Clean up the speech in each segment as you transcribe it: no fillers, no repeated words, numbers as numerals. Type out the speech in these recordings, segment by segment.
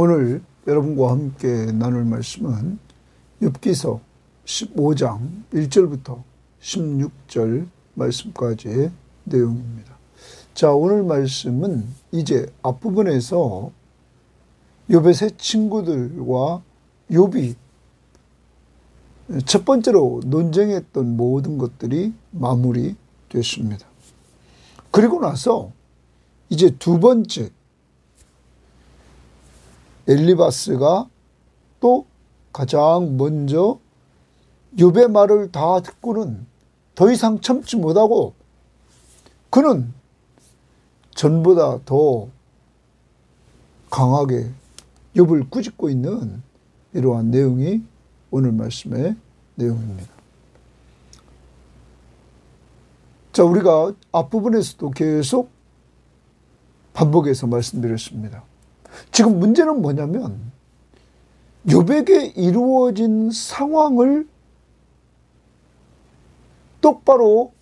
오늘 여러분과 함께 나눌 말씀은 욥기서 15장 1절부터 16절 말씀까지의 내용입니다. 자, 오늘 말씀은 이제 앞부분에서 욥의 세 친구들과 욥이 첫 번째로 논쟁했던 모든 것들이 마무리됐습니다. 그리고 나서 이제 두 번째 엘리바스가 또 가장 먼저 욥의 말을 다 듣고는 더 이상 참지 못하고 그는 전보다 더 강하게 욥을 꾸짖고 있는 이러한 내용이 오늘 말씀의 내용입니다. 자, 우리가 앞부분에서도 계속 반복해서 말씀드렸습니다. 지금 문제는 뭐냐면 욥에게 이루어진 상황을 똑바로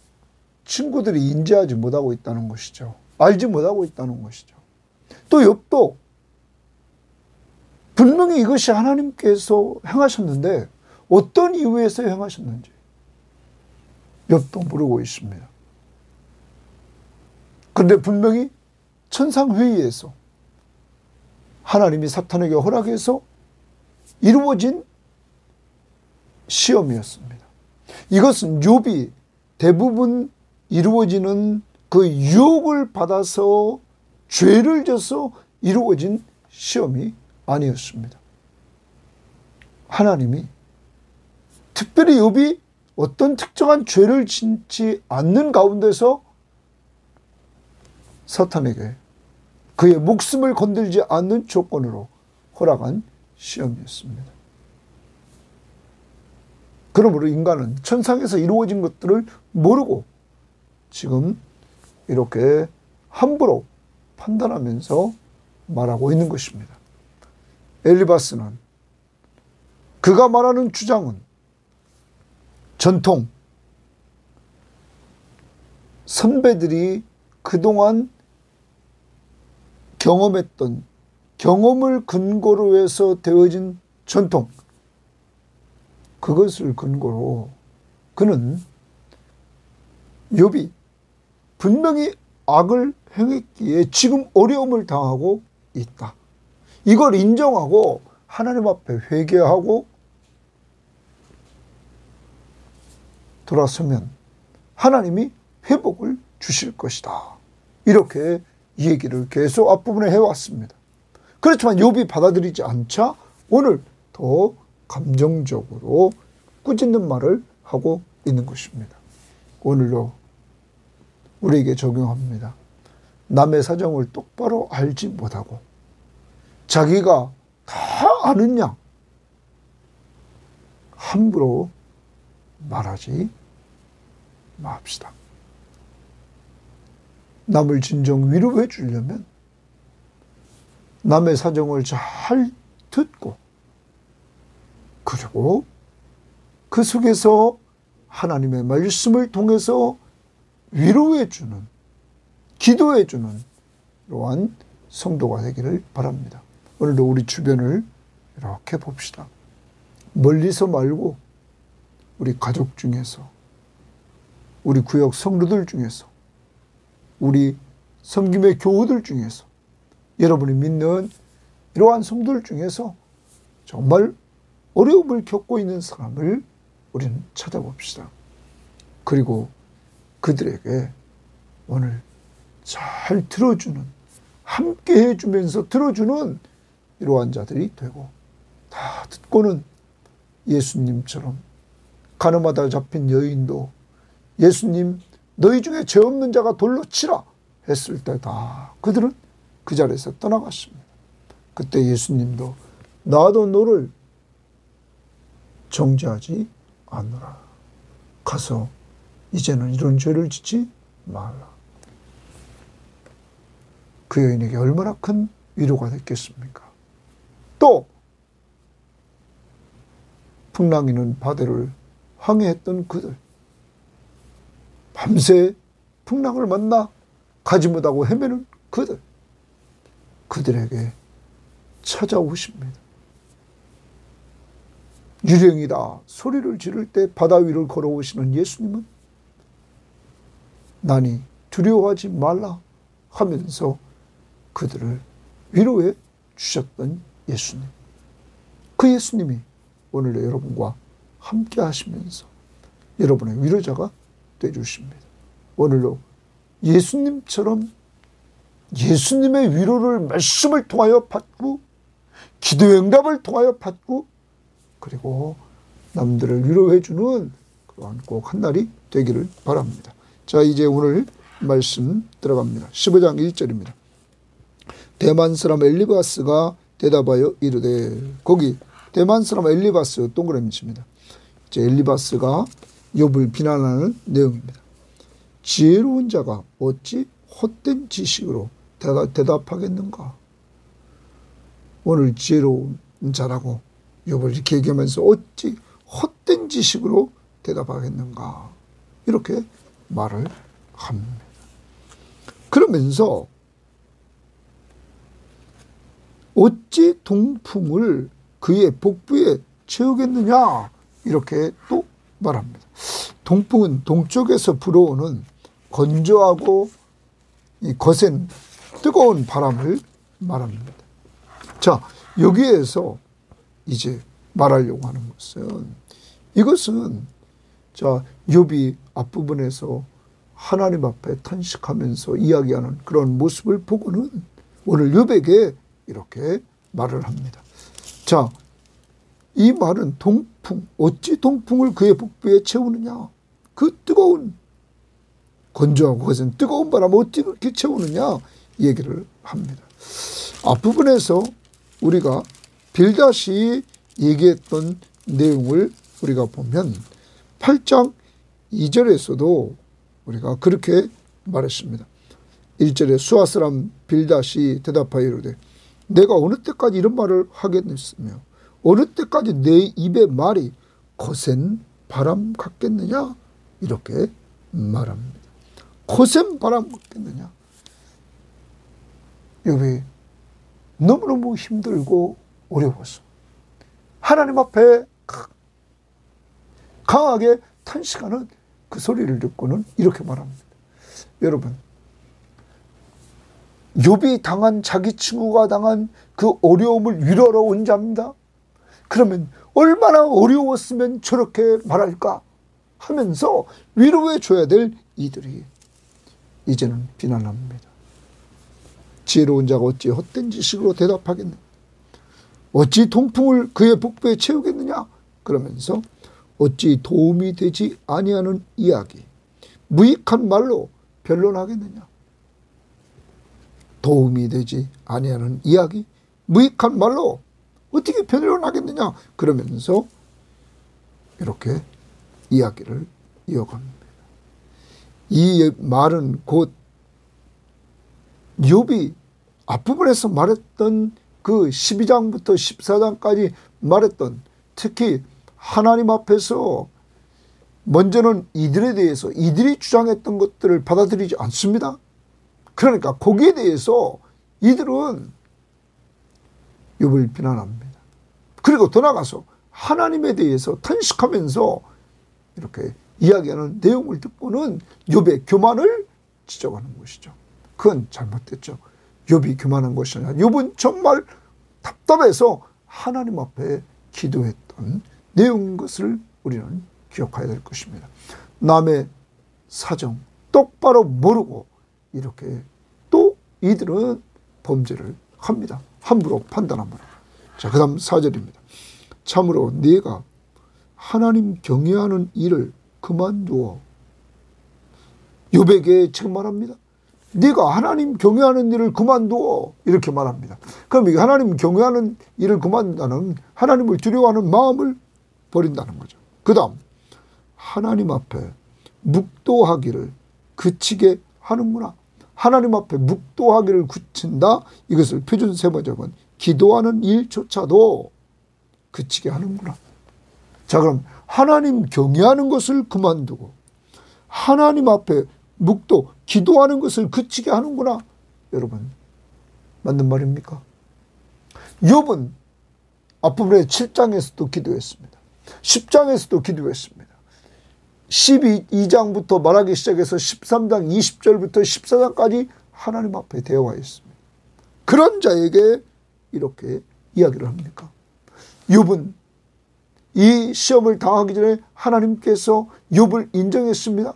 친구들이 인지하지 못하고 있다는 것이죠. 알지 못하고 있다는 것이죠. 또 욥도 분명히 이것이 하나님께서 행하셨는데 어떤 이유에서 행하셨는지 욥도 모르고 있습니다. 그런데 분명히 천상회의에서 하나님이 사탄에게 허락해서 이루어진 시험이었습니다. 이것은 욥이 대부분 이루어지는 그 유혹을 받아서 죄를 져서 이루어진 시험이 아니었습니다. 하나님이 특별히 욥이 어떤 특정한 죄를 짓지 않는 가운데서 사탄에게 그의 목숨을 건들지 않는 조건으로 허락한 시험이었습니다. 그러므로 인간은 천상에서 이루어진 것들을 모르고 지금 이렇게 함부로 판단하면서 말하고 있는 것입니다. 엘리바스는 그가 말하는 주장은 전통, 선배들이 그동안 경험했던 경험을 근거로 해서 되어진 전통, 그것을 근거로 그는 욥이 분명히 악을 행했기에 지금 어려움을 당하고 있다. 이걸 인정하고 하나님 앞에 회개하고 돌아서면 하나님이 회복을 주실 것이다. 이렇게 이 얘기를 계속 앞부분에 해왔습니다. 그렇지만 욥이 받아들이지 않자 오늘 더 감정적으로 꾸짖는 말을 하고 있는 것입니다. 오늘도 우리에게 적용합니다. 남의 사정을 똑바로 알지 못하고 자기가 다 아는 양 함부로 말하지 맙시다. 남을 진정 위로해 주려면 남의 사정을 잘 듣고 그리고 그 속에서 하나님의 말씀을 통해서 위로해 주는, 기도해 주는 이러한 성도가 되기를 바랍니다. 오늘도 우리 주변을 이렇게 봅시다. 멀리서 말고 우리 가족 중에서, 우리 구역 성도들 중에서, 우리 섬김의 교우들 중에서, 여러분이 믿는 이러한 성도들 중에서 정말 어려움을 겪고 있는 사람을 우리는 찾아봅시다. 그리고 그들에게 오늘 잘 들어주는, 함께 해주면서 들어주는 이러한 자들이 되고, 다 듣고는 예수님처럼 가늠하다 잡힌 여인도 예수님 너희 중에 죄 없는 자가 돌로 치라 했을 때 다 그들은 그 자리에서 떠나갔습니다. 그때 예수님도 나도 너를 정죄하지 않노라. 가서 이제는 이런 죄를 짓지 말라. 그 여인에게 얼마나 큰 위로가 됐겠습니까? 또 풍랑이는 바다를 항해했던 그들, 밤새 풍랑을 만나 가지 못하고 헤매는 그들에게 찾아오십니다. 유령이다 소리를 지를 때 바다 위를 걸어오시는 예수님은 나니 두려워하지 말라 하면서 그들을 위로해 주셨던 예수님. 그 예수님이 오늘도 여러분과 함께 하시면서 여러분의 위로자가 되어주십니다. 오늘도 예수님처럼 예수님의 위로를 말씀을 통하여 받고 기도의 응답을 통하여 받고 그리고 남들을 위로해 주는 그러한 꼭 한 날이 되기를 바랍니다. 자, 이제 오늘 말씀 들어갑니다. 15장 1절입니다. 대만 사람 엘리바스가 대답하여 이르되, 거기 대만 사람 엘리바스 동그라미 칩니다. 이제 엘리바스가 욥을 비난하는 내용입니다. 지혜로운 자가 어찌 헛된 지식으로 대답하겠는가? 오늘 지혜로운 자라고 욥을 이렇게 얘기하면서 어찌 헛된 지식으로 대답하겠는가? 이렇게 말을 합니다. 그러면서 어찌 동풍을 그의 복부에 채우겠느냐? 이렇게 또 말합니다. 동풍은 동쪽에서 불어오는 건조하고 이 거센 뜨거운 바람을 말합니다. 자, 여기에서 이제 말하려고 하는 것은 이것은 자, 욥이 앞부분에서 하나님 앞에 탄식하면서 이야기하는 그런 모습을 보고는 오늘 욥에게 이렇게 말을 합니다. 자, 이 말은 동풍, 어찌 동풍을 그의 복부에 채우느냐? 그 뜨거운 건조하고 거센 뜨거운 바람 어찌 그렇게 채우느냐? 얘기를 합니다. 앞부분에서 우리가 빌닷이 얘기했던 내용을 우리가 보면 8장 2절에서도 우리가 그렇게 말했습니다. 1절에 수아 사람 빌닷이 대답하여 이르되 내가 어느 때까지 이런 말을 하겠느며 어느 때까지 내 입의 말이 거센 바람 같겠느냐? 이렇게 말합니다. 거센 바람 같겠느냐? 욥이 너무너무 힘들고 어려워서 하나님 앞에 강하게 탄식하는 그 소리를 듣고는 이렇게 말합니다. 여러분, 욥이 당한 자기 친구가 당한 그 어려움을 위로하러 온 자입니다. 그러면 얼마나 어려웠으면 저렇게 말할까 하면서 위로해 줘야 될 이들이 이제는 비난합니다. 지혜로운 자가 어찌 헛된 지식으로 대답하겠느냐? 어찌 동풍을 그의 복부에 채우겠느냐? 그러면서 어찌 도움이 되지 아니하는 이야기, 무익한 말로 변론하겠느냐? 도움이 되지 아니하는 이야기, 무익한 말로 어떻게 변론하겠느냐? 그러면서 이렇게 이야기를 이어갑니다. 이 말은 곧 욥이 앞부분에서 말했던 그 12장부터 14장까지 말했던 특히 하나님 앞에서 먼저는 이들에 대해서 이들이 주장했던 것들을 받아들이지 않습니다. 그러니까 거기에 대해서 이들은 욥을 비난합니다. 그리고 더 나아가서 하나님에 대해서 탄식하면서 이렇게 이야기하는 내용을 듣고는 욥의 교만을 지적하는 것이죠. 그건 잘못됐죠. 욥이 교만한 것이 아니라 욥은 정말 답답해서 하나님 앞에 기도했던 내용인 것을 우리는 기억해야 될 것입니다. 남의 사정 똑바로 모르고 이렇게 또 이들은 범죄를 합니다. 함부로 판단함으로. 자, 그 다음 4절입니다. 참으로 네가 하나님 경외하는 일을 그만두어. 욥에게 지금 말합니다. 네가 하나님 경외하는 일을 그만두어. 이렇게 말합니다. 그럼 이 하나님 경외하는 일을 그만둔다는 하나님을 두려워하는 마음을 버린다는 거죠. 그 다음 하나님 앞에 묵도하기를 그치게 하는구나. 하나님 앞에 묵도하기를 그친다. 이것을 표준 세번역은 기도하는 일조차도 그치게 하는구나. 자, 그럼 하나님 경외하는 것을 그만두고 하나님 앞에 묵도, 기도하는 것을 그치게 하는구나. 여러분, 맞는 말입니까? 욥은 앞부분에 7장에서도 기도했습니다. 10장에서도 기도했습니다. 12장부터 말하기 시작해서 13장 20절부터 14장까지 하나님 앞에 대화했습니다. 그런 자에게 이렇게 이야기를 합니까? 욥은 이 시험을 당하기 전에 하나님께서 욥을 인정했습니다.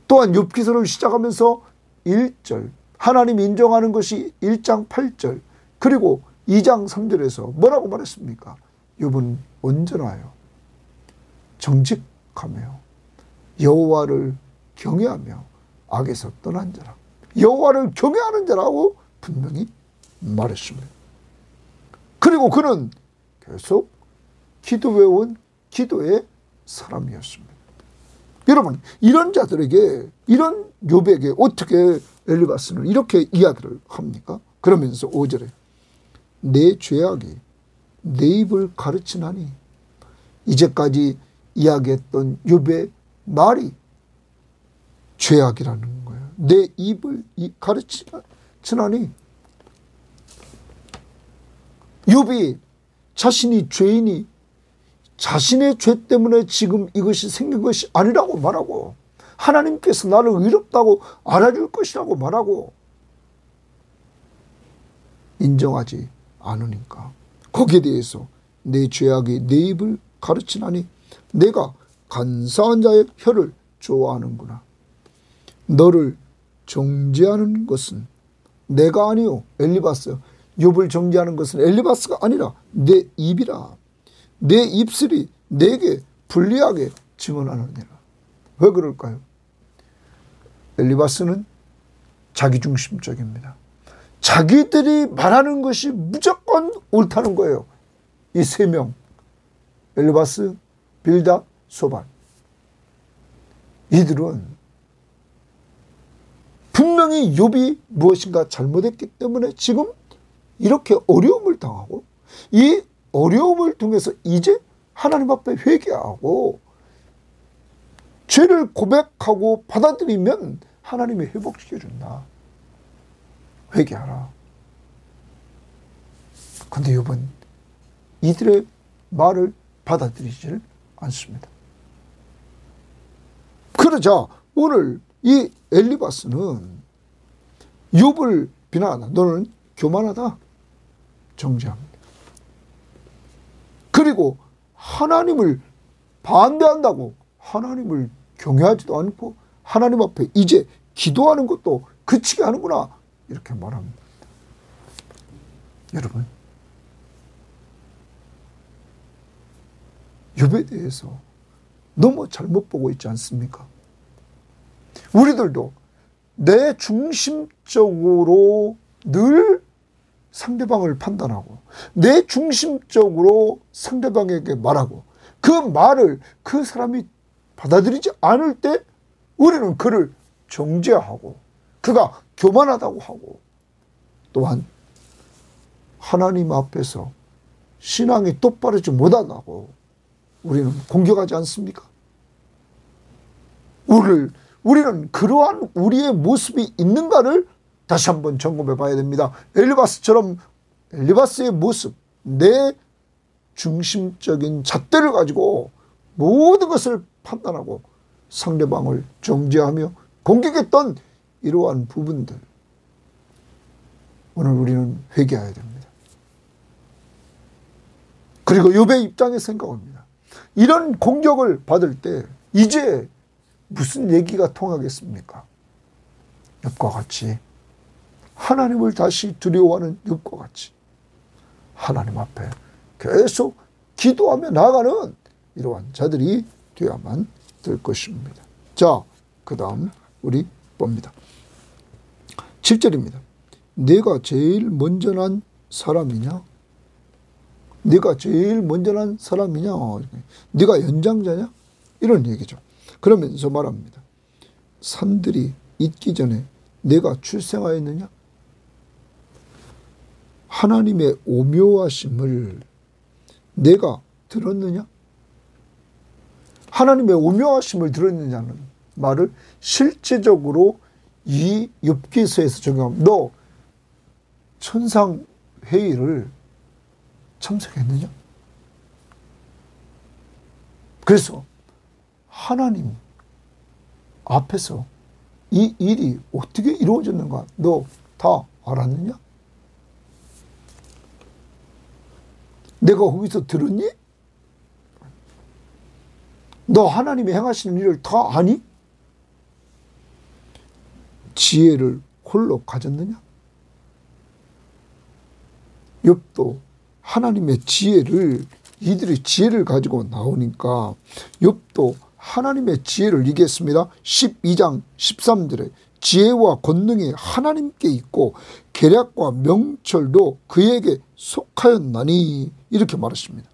또한 욥기서를 시작하면서 1절 하나님 인정하는 것이 1장 8절 그리고 2장 3절에서 뭐라고 말했습니까? 욥은 온전하여 정직하며 여호와를 경외하며 악에서 떠난 자라. 여호와를 경외하는 자라고 분명히 말했습니다. 그리고 그는 계속 기도해온 기도의 사람이었습니다. 여러분, 이런 자들에게, 이런 욥에게 어떻게 엘리바스는 이렇게 이야기를 합니까? 그러면서 5절에 내 죄악이 내 입을 가르치나니, 이제까지 이야기했던 욥의 말이 죄악이라는 거예요. 내 입을 가르치나니, 욥이 자신이 죄인이 자신의 죄 때문에 지금 이것이 생긴 것이 아니라고 말하고, 하나님께서 나를 의롭다고 알아줄 것이라고 말하고 인정하지 않으니까 거기에 대해서 내 죄악이 내 입을 가르치나니 내가 간사한 자의 혀를 좋아하는구나. 너를 정죄하는 것은 내가 아니요, 엘리바스. 욥을 정죄하는 것은 엘리바스가 아니라 내 입이라. 내 입술이 내게 불리하게 증언하느니라. 왜 그럴까요? 엘리바스는 자기중심적입니다. 자기들이 말하는 것이 무조건 옳다는 거예요. 이 세 명, 엘리바스, 빌닷, 소발, 이들은 분명히 욥이 무엇인가 잘못했기 때문에 지금 이렇게 어려움을 당하고, 이 어려움을 통해서 이제 하나님 앞에 회개하고 죄를 고백하고 받아들이면 하나님이 회복시켜준다. 회개하라. 그런데 욥은 이들의 말을 받아들이질 않습니다. 그러자 오늘 이 엘리바스는 욥을 비난한다. 너는 교만하다. 정죄합니다. 그리고 하나님을 반대한다고 하나님을 경외하지도 않고 하나님 앞에 이제 기도하는 것도 그치게 하는구나, 이렇게 말합니다. 여러분, 욥에 대해서 너무 잘못 보고 있지 않습니까? 우리들도 내 중심적으로 늘 상대방을 판단하고 내 중심적으로 상대방에게 말하고 그 말을 그 사람이 받아들이지 않을 때 우리는 그를 정죄하고 그가 교만하다고 하고, 또한 하나님 앞에서 신앙이 똑바르지 못하다고 우리는 공격하지 않습니까? 우리는 그러한 우리의 모습이 있는가를 다시 한번 점검해 봐야 됩니다. 엘리바스처럼 엘리바스의 모습, 내 중심적인 잣대를 가지고 모든 것을 판단하고 상대방을 정죄하며 공격했던 이러한 부분들, 오늘 우리는 회개해야 됩니다. 그리고 욥의 입장에 생각합니다. 이런 공격을 받을 때 이제 무슨 얘기가 통하겠습니까? 욥과 같이, 하나님을 다시 두려워하는 욥과 같이 하나님 앞에 계속 기도하며 나아가는 이러한 자들이 되어야만 될 것입니다. 자, 그 다음 우리 봅니다. 7절입니다. 내가 제일 먼저 난 사람이냐? 네가 제일 먼저 난 사람이냐? 네가 연장자냐? 이런 얘기죠. 그러면서 말합니다. 산들이 있기 전에 내가 출생하였느냐? 하나님의 오묘하심을 내가 들었느냐? 하나님의 오묘하심을 들었느냐는 말을 실제적으로 이 욥기서에서 적용하면, 너 천상 회의를 참석했느냐? 그래서 하나님 앞에서 이 일이 어떻게 이루어졌는가 너 다 알았느냐? 내가 거기서 들었니? 너 하나님이 행하시는 일을 다 아니? 지혜를 홀로 가졌느냐? 욥도 하나님의 지혜를, 이들이 지혜를 가지고 나오니까 욥도 하나님의 지혜를 얘기했습니다. 12장 13절에 지혜와 권능이 하나님께 있고 계략과 명철도 그에게 속하였나니 이렇게 말했습니다.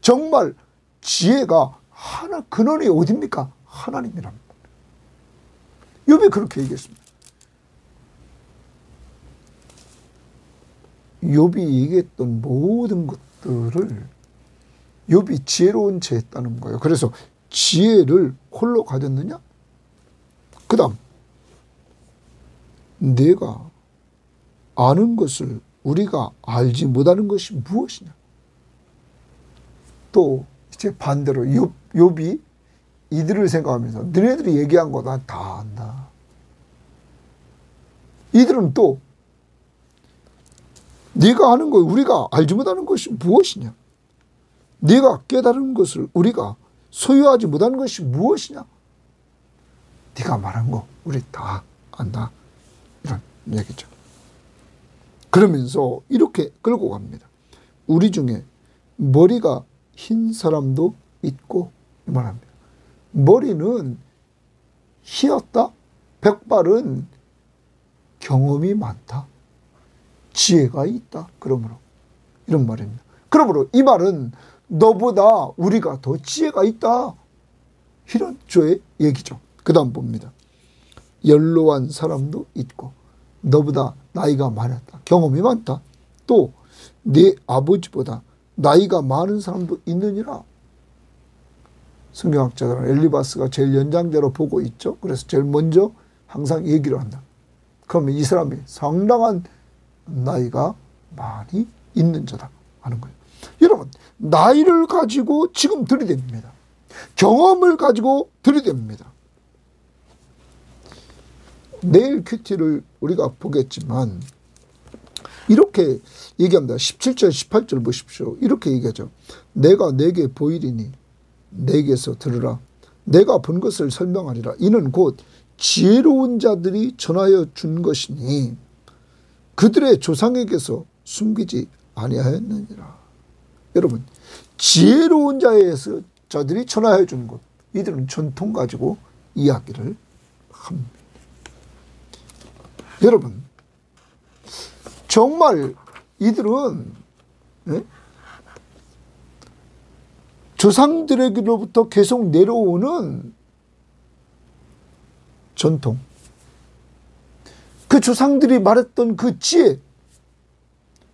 정말 지혜가 근원이 어디입니까? 하나님이랍니다. 욥이 그렇게 얘기했습니다. 욥이 얘기했던 모든 것들을 욥이 지혜로운 채 했다는 거예요. 그래서 지혜를 홀로 가졌느냐? 그 다음 내가 아는 것을 우리가 알지 못하는 것이 무엇이냐? 또 이제 반대로 욥이 이들을 생각하면서 너네들이 얘기한 거 난 다 안다. 이들은 또 네가 아는 것 우리가 알지 못하는 것이 무엇이냐? 네가 깨달은 것을 우리가 소유하지 못하는 것이 무엇이냐? 네가 말한 거 우리 다 안다. 이런 얘기죠. 그러면서 이렇게 끌고 갑니다. 우리 중에 머리가 흰 사람도 있고 말합니다. 머리는 희었다. 백발은 경험이 많다. 지혜가 있다. 그러므로 이런 말입니다. 그러므로 이 말은 너보다 우리가 더 지혜가 있다. 이런 조의 얘기죠. 그 다음 봅니다. 연로한 사람도 있고 너보다 나이가 많았다. 경험이 많다. 또 네 아버지보다 나이가 많은 사람도 있느니라. 성경학자들은 엘리바스가 제일 연장자로 보고 있죠. 그래서 제일 먼저 항상 얘기를 한다. 그러면 이 사람이 상당한 나이가 많이 있는 자다 하는 거예요. 여러분 나이를 가지고 지금 들이댑니다. 경험을 가지고 들이댑니다. 내일 큐티를 우리가 보겠지만 이렇게 얘기합니다. 17절 18절 보십시오. 이렇게 얘기하죠. 내가 내게 보이리니 내게서 들으라. 내가 본 것을 설명하리라. 이는 곧 지혜로운 자들이 전하여 준 것이니 그들의 조상에게서 숨기지 아니하였느니라. 여러분 지혜로운 자들이 전하여 준 것, 이들은 전통 가지고 이야기를 합니다. 여러분 정말 이들은 조상들에게로부터 계속 내려오는 전통, 그 조상들이 말했던 그 지혜,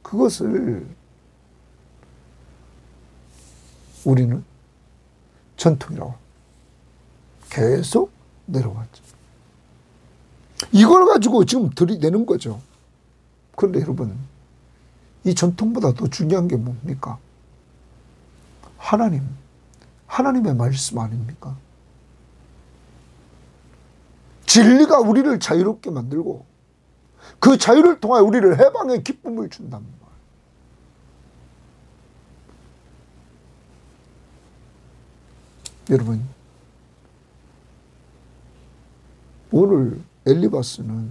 그것을 우리는 전통이라고 계속 내려왔죠. 이걸 가지고 지금 들이대는 거죠. 그런데 여러분 이 전통보다 더 중요한 게 뭡니까? 하나님의 말씀 아닙니까? 진리가 우리를 자유롭게 만들고 그 자유를 통하여 우리를 해방의 기쁨을 준단 말이에요. 여러분 오늘 엘리바스는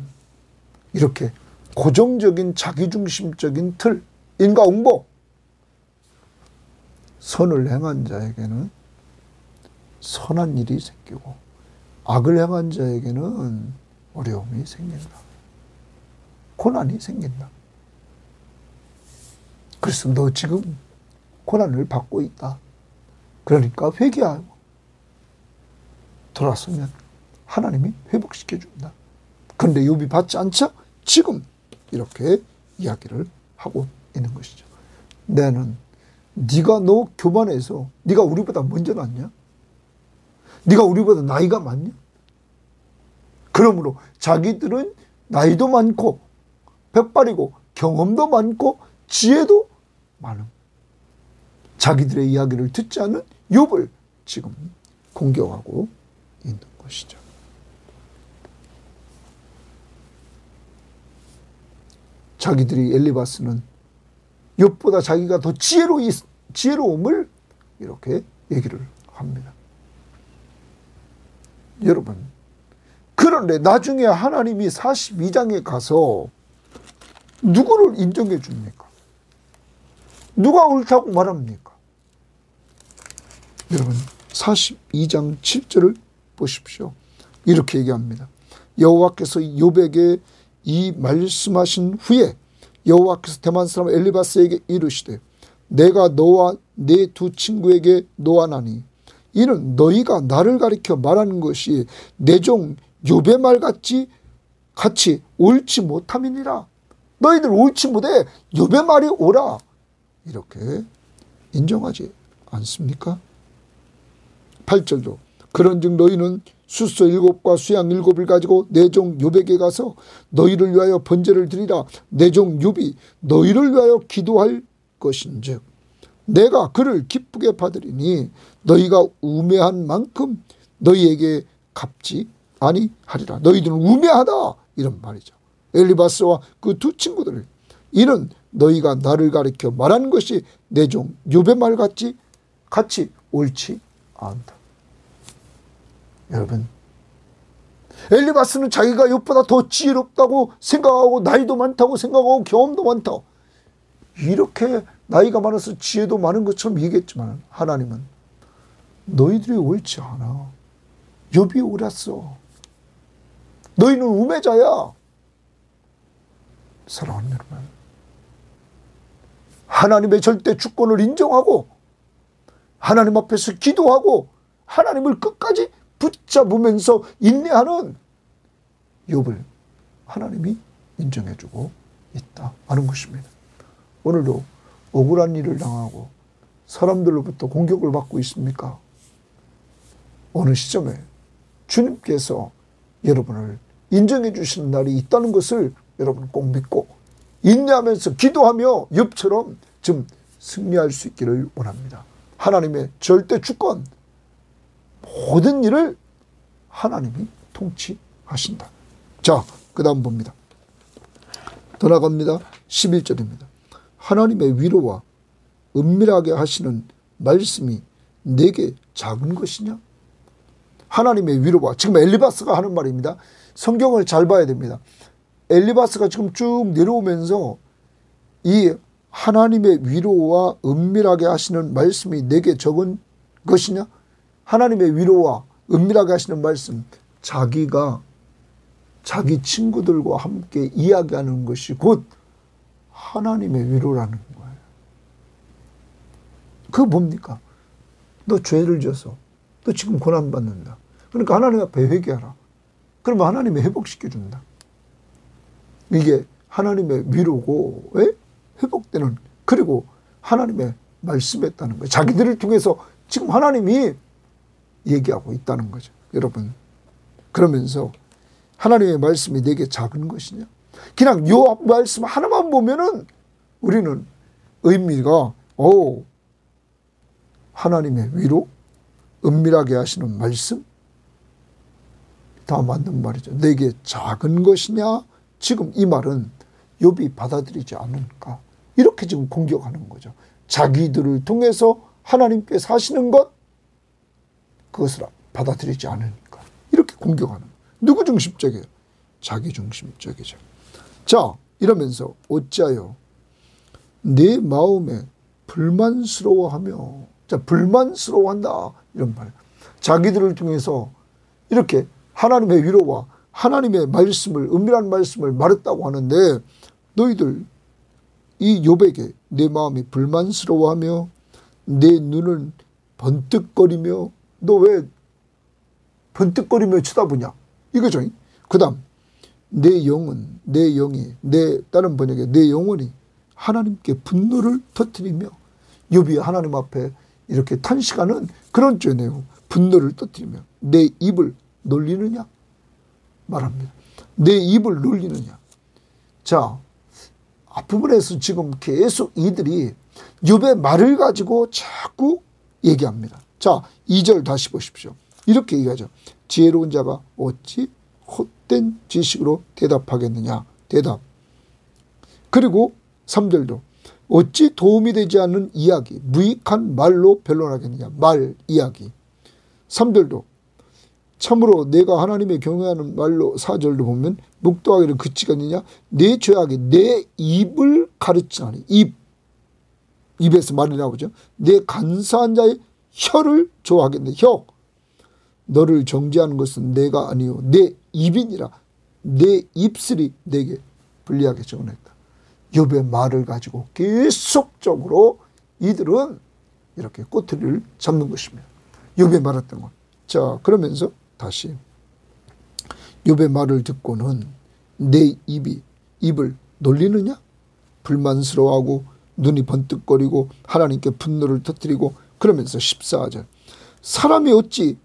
이렇게 고정적인 자기중심적인 틀, 인과응보, 선을 행한 자에게는 선한 일이 생기고 악을 행한 자에게는 어려움이 생긴다. 고난이 생긴다. 그래서 너 지금 고난을 받고 있다. 그러니까 회개하고 돌아서면 하나님이 회복시켜준다. 그런데 욥이 받지 않자 지금 이렇게 이야기를 하고 있는 것이죠. 나는 네가 너 교만해서 네가 우리보다 먼저 났냐? 네가 우리보다 나이가 많냐? 그러므로 자기들은 나이도 많고 백발이고 경험도 많고 지혜도 많음. 자기들의 이야기를 듣지 않는 욥을 지금 공격하고 있는 것이죠. 자기들이 엘리바스는 욥보다 자기가 더 지혜로움을 이렇게 얘기를 합니다. 여러분, 그런데 나중에 하나님이 42장에 가서 누구를 인정해 줍니까? 누가 옳다고 말합니까? 여러분, 42장 7절을 보십시오. 이렇게 얘기합니다. 여호와께서 욥에게 이 말씀하신 후에 여호와께서 대만 사람 엘리바스에게 이르시되 내가 너와 네 두 친구에게 노하나니 이는 너희가 나를 가리켜 말하는 것이 내 종 욥의 말 같이 옳지 못함이니라. 너희들 옳지 못해 욥의 말이 옳아. 이렇게 인정하지 않습니까? 8절도 그런즉 너희는 숫소 7과 수양 7을 가지고 내 종 욥에게 가서 너희를 위하여 번제를 드리라. 내 종 욥이 너희를 위하여 기도할 것인즉 내가 그를 기쁘게 받으리니 너희가 우매한 만큼 너희에게 갚지 아니하리라. 너희들은 우매하다 이런 말이죠. 엘리바스와 그 두 친구들을 이는 너희가 나를 가리켜 말하는 것이 내 종 욥의 말 같이 옳지 않다. 여러분, 엘리바스는 자기가 욥보다 더 지혜롭다고 생각하고 나이도 많다고 생각하고 경험도 많다. 이렇게 나이가 많아서 지혜도 많은 것처럼 얘기했지만 하나님은 너희들이 옳지 않아. 욥이 옳았어. 너희는 우매자야. 사랑하는 여러분, 하나님의 절대 주권을 인정하고 하나님 앞에서 기도하고 하나님을 끝까지 붙잡으면서 인내하는 욥을 하나님이 인정해주고 있다 하는 것입니다. 오늘도 억울한 일을 당하고 사람들로부터 공격을 받고 있습니까? 어느 시점에 주님께서 여러분을 인정해 주시는 날이 있다는 것을 여러분 꼭 믿고 인내하면서 기도하며 욥처럼 좀 승리할 수 있기를 원합니다. 하나님의 절대 주권, 모든 일을 하나님이 통치하신다. 자, 그 다음 봅니다. 더 나갑니다. 11절입니다. 하나님의 위로와 은밀하게 하시는 말씀이 내게 작은 것이냐? 하나님의 위로와, 지금 엘리바스가 하는 말입니다. 성경을 잘 봐야 됩니다. 엘리바스가 지금 쭉 내려오면서 이 하나님의 위로와 은밀하게 하시는 말씀이 내게 적은 것이냐? 하나님의 위로와 은밀하게 하시는 말씀, 자기가 자기 친구들과 함께 이야기하는 것이 곧 하나님의 위로라는 거예요. 그거 뭡니까? 너 죄를 져서 너 지금 고난받는다. 그러니까 하나님 앞에 회개하라. 그러면 하나님이 회복시켜준다. 이게 하나님의 위로고, 왜? 회복되는, 그리고 하나님의 말씀했다는 거예요. 자기들을 통해서 지금 하나님이 얘기하고 있다는 거죠. 여러분, 그러면서 하나님의 말씀이 내게 작은 것이냐? 그냥 요 말씀 하나만 보면은 우리는 의미가 하나님의 위로, 은밀하게 하시는 말씀, 다 맞는 말이죠. 내게 작은 것이냐? 지금 이 말은 욥이 받아들이지 않을까? 이렇게 지금 공격하는 거죠. 자기들을 통해서 하나님께서 하시는 것, 그것을 받아들이지 않으니까 이렇게 공격하는 거예요. 누구 중심적이에요? 자기 중심적이죠. 자, 이러면서 어찌하여 내 마음에 불만스러워하며, 자, 불만스러워한다 이런 말. 자기들을 통해서 이렇게 하나님의 위로와 하나님의 말씀을, 은밀한 말씀을 말했다고 하는데 너희들 이 욥에게 내 마음이 불만스러워하며 내 눈은 번뜩거리며, 너 왜 번뜩거리며 쳐다보냐 이거죠. 그 다음 내 영은, 내 영이, 다른 번역에 내 영혼이 하나님께 분노를 터뜨리며, 욥이 하나님 앞에 이렇게 탄식하는 그런 죄 내용, 분노를 터뜨리며 내 입을 놀리느냐 말합니다. 내 입을 놀리느냐. 자, 앞부분에서 지금 계속 이들이 욥의 말을 가지고 자꾸 얘기합니다. 자, 2절 다시 보십시오. 이렇게 얘기하죠. 지혜로운 자가 어찌 헛된 지식으로 대답하겠느냐. 대답. 그리고 3절도 어찌 도움이 되지 않는 이야기, 무익한 말로 변론하겠느냐. 말, 이야기. 3절도 참으로 내가 하나님의 경외하는 말로 4절도 보면 묵도하기를 그치겠느냐. 내 죄악이 내 입을 가르치나니. 입에서 말이 나오죠. 내 간사한 자의 혀를 좋아하겠네. 혀. 너를 정죄하는 것은 내가 아니요 내 입이니라. 내 입술이 내게 불리하게 정언했다. 욥의 말을 가지고 계속적으로 이들은 이렇게 꼬투리를 잡는 것입니다. 욥의 말했던 것. 자, 그러면서 다시 욥의 말을 듣고는 내 입을 놀리느냐? 불만스러워하고 눈이 번뜩거리고 하나님께 분노를 터뜨리고 그러면서 14절 사람이 어찌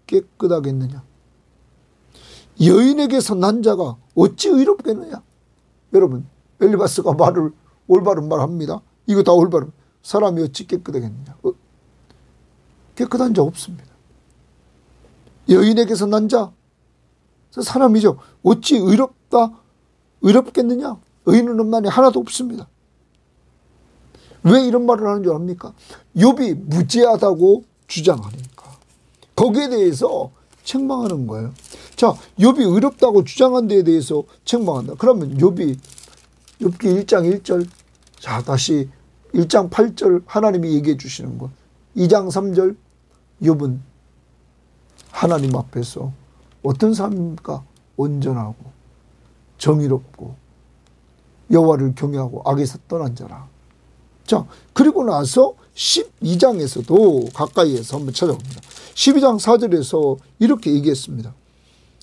깨끗하겠느냐? 여인에게서 난 자가 어찌 의롭겠느냐? 여러분 엘리바스가 말을 올바른 말합니다. 이거 다 올바른. 사람이 어찌 깨끗하겠느냐? 깨끗한 자 없습니다. 여인에게서 난 자 사람이죠. 어찌 의롭겠느냐? 의인은 없나니 하나도 없습니다. 왜 이런 말을 하는 줄 압니까? 욥이 무죄하다고 주장하니까. 거기에 대해서 책망하는 거예요. 자, 욥이 의롭다고 주장한 데에 대해서 책망한다. 그러면 욥기 1장 1절, 자, 다시 1장 8절 하나님이 얘기해 주시는 것. 2장 3절 욥은 하나님 앞에서 어떤 사람입니까? 온전하고 정의롭고 여호와를 경외하고 악에서 떠난 자라. 자, 그리고 나서 12장에서도 가까이에서 한번 찾아봅니다. 12장 4절에서 이렇게 얘기했습니다.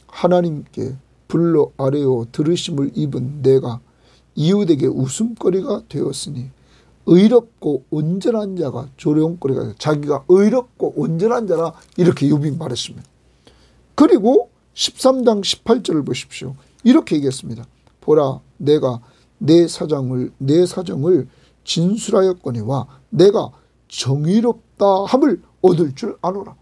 하나님께 불러 아뢰어 들으심을 입은 내가 이웃에게 웃음거리가 되었으니 의롭고 온전한 자가 조롱거리가 되었다. 자기가 의롭고 온전한 자라 이렇게 욥이 말했습니다. 그리고 13장 18절을 보십시오. 이렇게 얘기했습니다. 보라 내가 내 사정을 진술하였거니와 내가 정의롭다 함을 얻을 줄 아노라.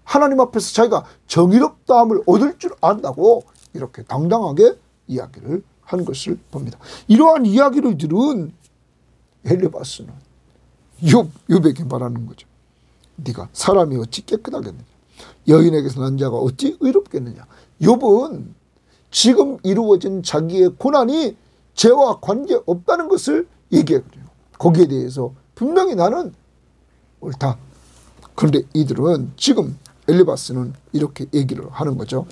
하나님 앞에서 자기가 정의롭다 함을 얻을 줄 안다고 이렇게 당당하게 이야기를 한 것을 봅니다. 이러한 이야기를 들은 엘리바스는 욥에게 말하는 거죠. 네가 사람이 어찌 깨끗하겠느냐. 여인에게서 난 자가 어찌 의롭겠느냐. 욥은 지금 이루어진 자기의 고난이 죄와 관계없다는 것을 얘기해요. 거기에 대해서 분명히 나는 옳다. 그런데 이들은 지금 엘리바스는 이렇게 얘기를 하는 거죠.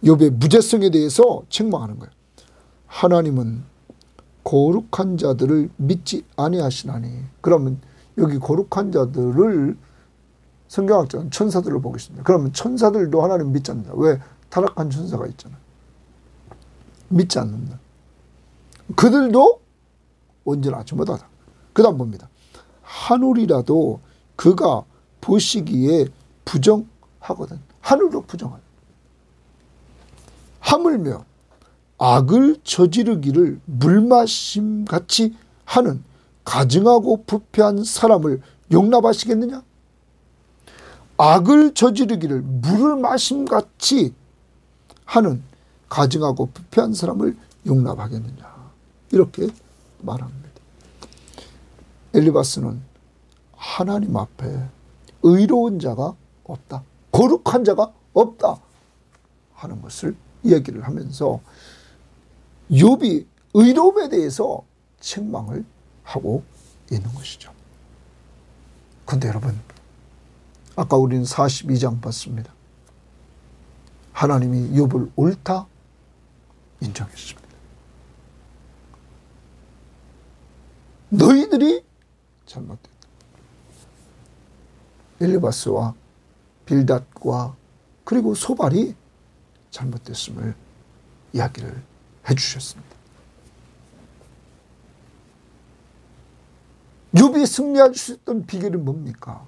욥의 무죄성에 대해서 책망하는 거예요. 하나님은 거룩한 자들을 믿지 아니하시나니. 그러면 여기 거룩한 자들을 성경학자는 천사들을 보고 있습니다. 그러면 천사들도 하나님 믿지 않는다. 왜? 타락한 천사가 있잖아요. 믿지 않는다. 그들도 온전하지 못하다. 그 다음 봅니다. 하늘이라도 그가 보시기에 부정하거든. 하늘도 부정하다. 하물며 악을 저지르기를 물마심같이 하는 가증하고 부패한 사람을 용납하시겠느냐? 악을 저지르기를 물을 마심같이 하는 가증하고 부패한 사람을 용납하겠느냐? 이렇게 말합니다. 엘리바스는 하나님 앞에 의로운 자가 없다. 거룩한 자가 없다 하는 것을 이야기를 하면서 욥이 의로움에 대해서 책망을 하고 있는 것이죠. 그런데 여러분, 아까 우리는 42장 봤습니다. 하나님이 욥을 옳다 인정했습니다. 너희들이 잘못됐다. 엘리바스와 빌닷과 그리고 소발이 잘못됐음을 이야기를 해주셨습니다. 욥이 승리할 수 있었던 비결은 뭡니까?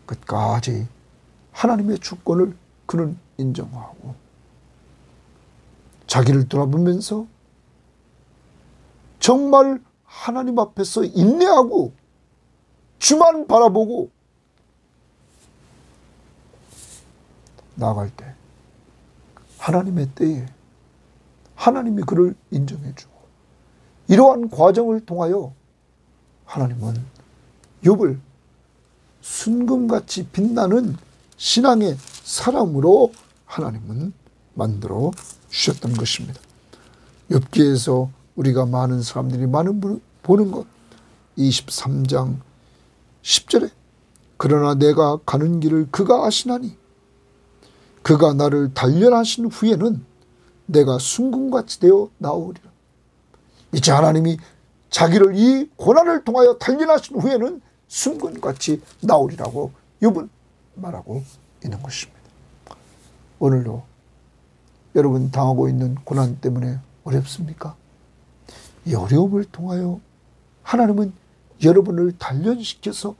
끝까지 하나님의 주권을 그는 인정하고 자기를 돌아보면서 정말 하나님 앞에서 인내하고 주만 바라보고 나아갈 때 하나님의 때에 하나님이 그를 인정해 주고, 이러한 과정을 통하여 하나님은 욥을 순금같이 빛나는 신앙의 사람으로 하나님은 만들어 주셨던 것입니다. 욥기에서 우리가 많은 사람들이 많은 보는 것, 23장 10절에 그러나 내가 가는 길을 그가 아시나니 그가 나를 단련하신 후에는 내가 순금같이 되어 나오리라. 이제 하나님이 자기를 이 고난을 통하여 단련하신 후에는 순금같이 나오리라고 욥은 말하고 있는 것입니다. 오늘도 여러분 당하고 있는 고난 때문에 어렵습니까? 이 어려움을 통하여 하나님은 여러분을 단련시켜서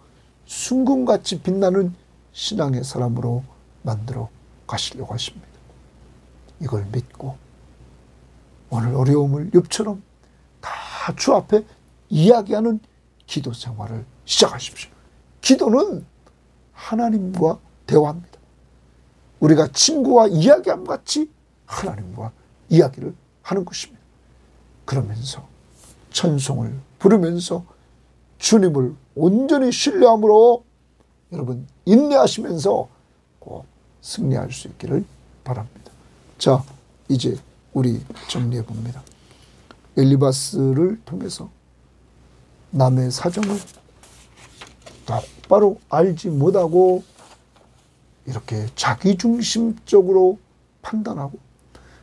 순금같이 빛나는 신앙의 사람으로 만들어 가시려고 하십니다. 이걸 믿고 오늘 어려움을 욥처럼 다 주 앞에 이야기하는 기도 생활을 시작하십시오. 기도는 하나님과 대화합니다. 우리가 친구와 이야기함 같이 하나님과 이야기를 하는 것입니다. 그러면서 찬송을 부르면서 주님을 온전히 신뢰함으로 여러분 인내하시면서 꼭 승리할 수 있기를 바랍니다. 자, 이제 우리 정리해 봅니다. 엘리바스를 통해서 남의 사정을 똑바로 알지 못하고 이렇게 자기중심적으로 판단하고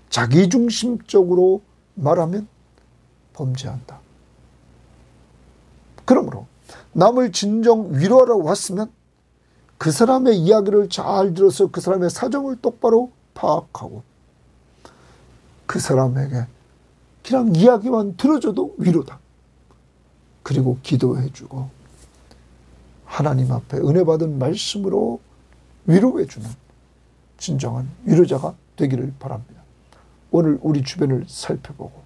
자기중심적으로 말하면 범죄한다. 그러므로 남을 진정 위로하러 왔으면 그 사람의 이야기를 잘 들어서 그 사람의 사정을 똑바로 파악하고 그 사람에게 그냥 이야기만 들어줘도 위로다. 그리고 기도해주고 하나님 앞에 은혜 받은 말씀으로 위로해주는 진정한 위로자가 되기를 바랍니다. 오늘 우리 주변을 살펴보고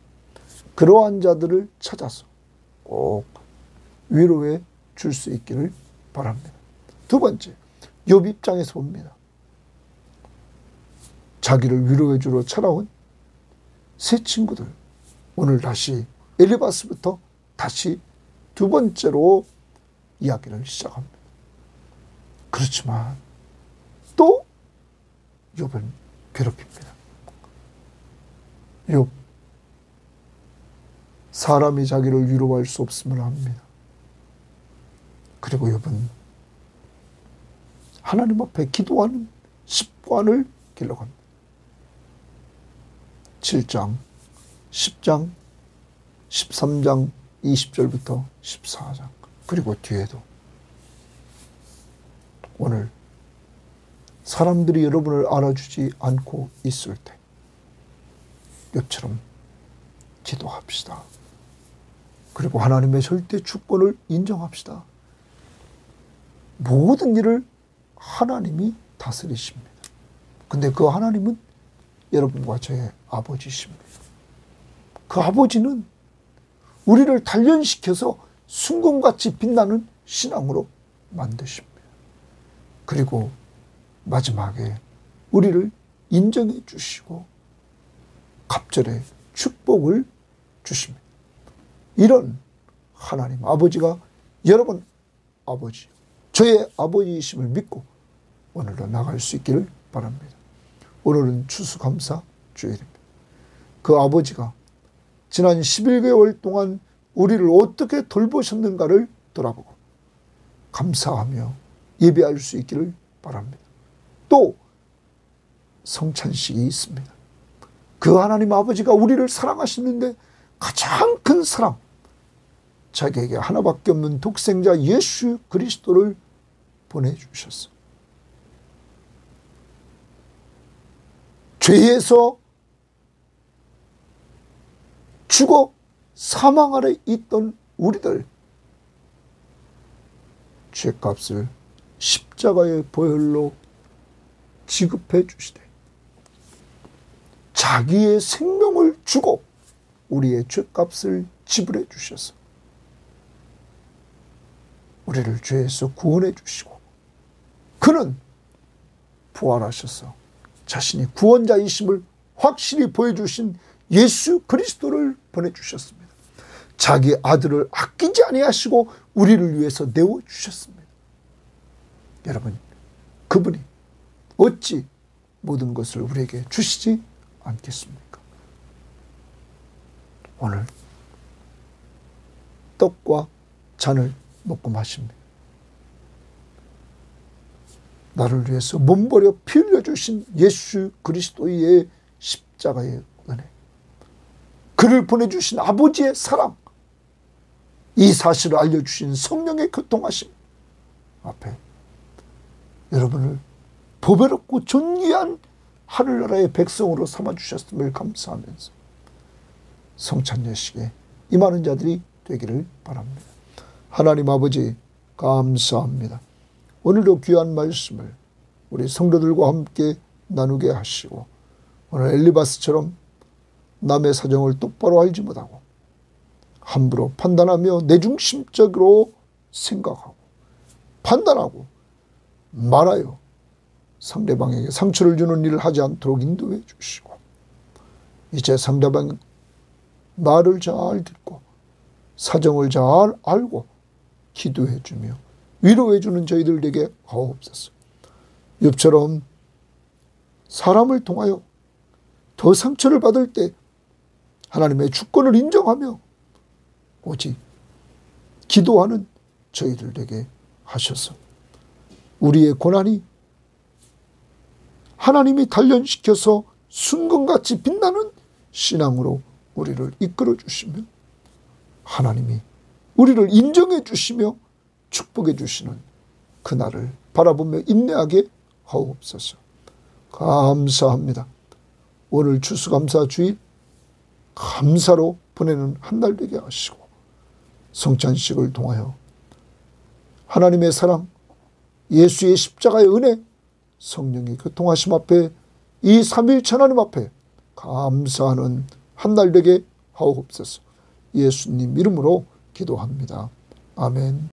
그러한 자들을 찾아서 꼭 위로해 줄 수 있기를 바랍니다. 두 번째, 욥 입장에서 봅니다. 자기를 위로해 주러 찾아온 세 친구들, 오늘 다시 엘리바스부터 다시 두 번째로 이야기를 시작합니다. 그렇지만 또 욥은 괴롭힙니다. 욥, 사람이 자기를 위로할 수 없음을 압니다. 그리고 욥은 하나님 앞에 기도하는 습관을 길러갑니다. 7장, 10장, 13장 20절부터 14장 그리고 뒤에도 오늘 사람들이 여러분을 알아주지 않고 있을 때 욥처럼 기도합시다. 그리고 하나님의 절대 주권을 인정합시다. 모든 일을 하나님이 다스리십니다. 근데 그 하나님은 여러분과 저의 아버지십니다. 그 아버지는 우리를 단련시켜서 순금같이 빛나는 신앙으로 만드십니다. 그리고 마지막에 우리를 인정해 주시고 갑절의 축복을 주십니다. 이런 하나님 아버지가 여러분 아버지, 저의 아버지이심을 믿고 오늘도 나갈 수 있기를 바랍니다. 오늘은 추수감사 주일입니다. 그 아버지가 지난 11개월 동안 우리를 어떻게 돌보셨는가를 돌아보고 감사하며 예배할 수 있기를 바랍니다. 또 성찬식이 있습니다. 그 하나님 아버지가 우리를 사랑하시는데 가장 큰 사랑, 자기에게 하나밖에 없는 독생자 예수 그리스도를 보내주셨어. 죄에서 죽어 사망 아래 있던 우리들, 죄값을 십자가의 보혈로 지급해 주시되 자기의 생명을 주고 우리의 죄값을 지불해 주셔서 우리를 죄에서 구원해 주시고 그는 부활하셔서 자신이 구원자이심을 확실히 보여주신 예수 그리스도를 보내주셨습니다. 자기 아들을 아끼지 아니하시고 우리를 위해서 내어주셨습니다. 여러분, 그분이 어찌 모든 것을 우리에게 주시지 않겠습니까? 오늘 떡과 잔을 먹고 마십니다. 나를 위해서 몸버려 피 흘려주신 예수 그리스도의 십자가의 은혜, 그를 보내주신 아버지의 사랑, 이 사실을 알려주신 성령의 교통하심 앞에 여러분을 보배롭고 존귀한 하늘나라의 백성으로 삼아주셨음을 감사하면서 성찬 예식에 임하는 자들이 되기를 바랍니다. 하나님 아버지 감사합니다. 오늘도 귀한 말씀을 우리 성도들과 함께 나누게 하시고 오늘 엘리바스처럼 남의 사정을 똑바로 알지 못하고 함부로 판단하며 내중심적으로 생각하고 판단하고 말하여 상대방에게 상처를 주는 일을 하지 않도록 인도해 주시고 이제 상대방 말을 잘 듣고 사정을 잘 알고 기도해 주며 위로해 주는 저희들에게 하옵소서. 욥처럼 사람을 통하여 더 상처를 받을 때 하나님의 주권을 인정하며 오직 기도하는 저희들에게 하셔서 우리의 고난이 하나님이 단련시켜서 순금같이 빛나는 신앙으로 우리를 이끌어 주시며 하나님이 우리를 인정해 주시며 축복해 주시는 그날을 바라보며 인내하게 하옵소서. 감사합니다. 오늘 추수감사 주일 감사로 보내는 한 날 되게 하시고 성찬식을 통하여 하나님의 사랑, 예수의 십자가의 은혜, 성령의 교통하심 앞에 이 삼위일체 하나님 앞에 감사하는 한 날 되게 하옵소서. 예수님 이름으로 기도합니다. 아멘.